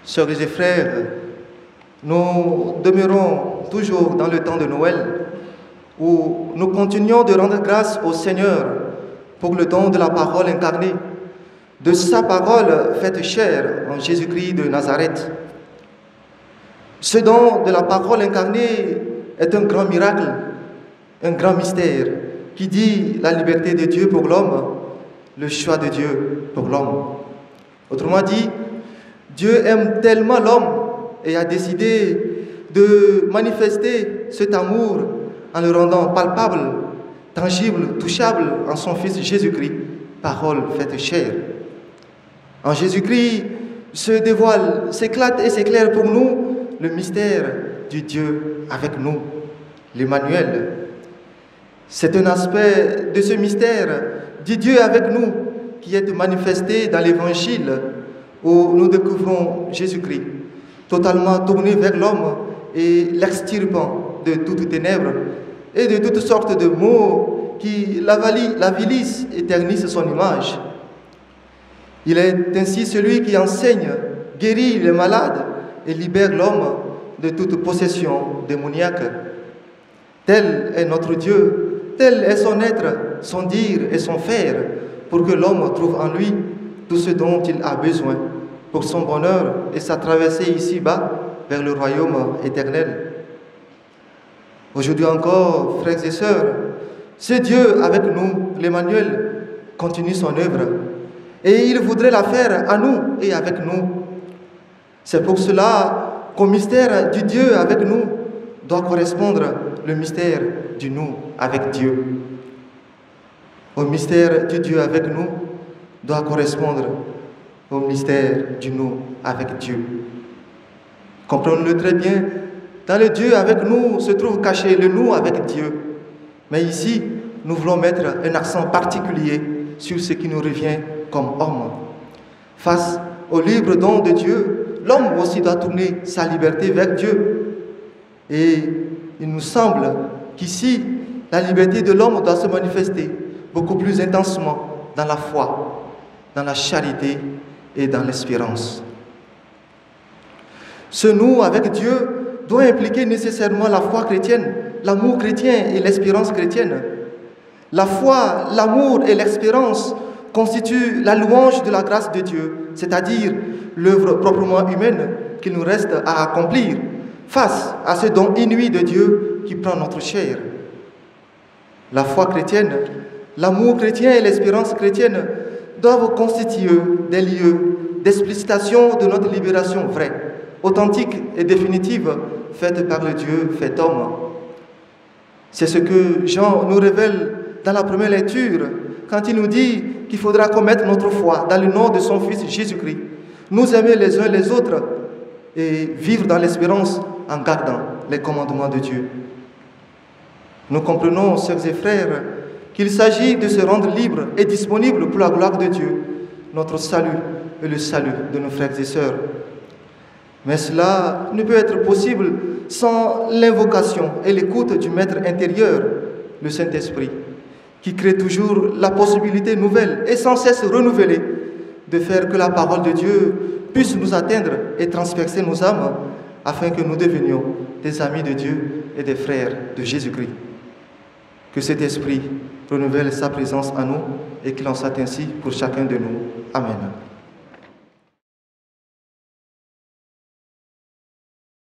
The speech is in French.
Sœurs et frères, nous demeurons toujours dans le temps de Noël où nous continuons de rendre grâce au Seigneur pour le don de la parole incarnée, de sa parole faite chair en Jésus-Christ de Nazareth. Ce don de la parole incarnée est un grand miracle, un grand mystère qui dit la liberté de Dieu pour l'homme, le choix de Dieu pour l'homme. Autrement dit, Dieu aime tellement l'homme et a décidé de manifester cet amour en le rendant palpable, tangible, touchable en son Fils Jésus-Christ, parole faite chair. En Jésus-Christ se dévoile, s'éclate et s'éclaire pour nous le mystère du Dieu avec nous, l'Emmanuel. C'est un aspect de ce mystère du Dieu avec nous qui est manifesté dans l'Évangile où nous découvrons Jésus-Christ, totalement tourné vers l'homme et l'extirpant de toutes ténèbres et de toutes sortes de maux qui l'avilissent et ternissent son image. Il est ainsi celui qui enseigne, guérit les malades et libère l'homme de toute possession démoniaque. Tel est notre Dieu, tel est son être, son dire et son faire, pour que l'homme trouve en lui tout ce dont il a besoin pour son bonheur et sa traversée ici-bas vers le royaume éternel. Aujourd'hui encore, frères et sœurs, ce Dieu avec nous, l'Emmanuel, continue son œuvre et il voudrait la faire à nous et avec nous. C'est pour cela qu'au mystère du Dieu avec nous doit correspondre le mystère du nous avec Dieu. Au mystère du Dieu avec nous doit correspondre au mystère du nous avec Dieu. Comprenons-le très bien, dans le Dieu avec nous se trouve caché le nous avec Dieu. Mais ici, nous voulons mettre un accent particulier sur ce qui nous revient comme homme. Face au libre don de Dieu, l'homme aussi doit tourner sa liberté vers Dieu. Et il nous semble qu'ici, la liberté de l'homme doit se manifester beaucoup plus intensement dans la foi, dans la charité et dans l'espérance. Ce nous avec Dieu doit impliquer nécessairement la foi chrétienne, l'amour chrétien et l'espérance chrétienne. La foi, l'amour et l'espérance constituent la louange de la grâce de Dieu, c'est-à-dire l'œuvre proprement humaine qu'il nous reste à accomplir face à ce don inouï de Dieu qui prend notre chair. La foi chrétienne, l'amour chrétien et l'espérance chrétienne doivent constituer des lieux d'explicitation de notre libération vraie, authentique et définitive, faite par le Dieu fait homme. C'est ce que Jean nous révèle dans la première lecture, quand il nous dit qu'il faudra commettre notre foi dans le nom de son Fils Jésus-Christ, nous aimer les uns les autres et vivre dans l'espérance en gardant les commandements de Dieu. Nous comprenons, sœurs et frères, qu'il s'agit de se rendre libre et disponible pour la gloire de Dieu, notre salut et le salut de nos frères et sœurs. Mais cela ne peut être possible sans l'invocation et l'écoute du Maître intérieur, le Saint-Esprit, qui crée toujours la possibilité nouvelle et sans cesse renouvelée de faire que la parole de Dieu puisse nous atteindre et transpercer nos âmes afin que nous devenions des amis de Dieu et des frères de Jésus-Christ. Que cet Esprit renouvelle sa présence en nous et qu'il en soit ainsi pour chacun de nous. Amen.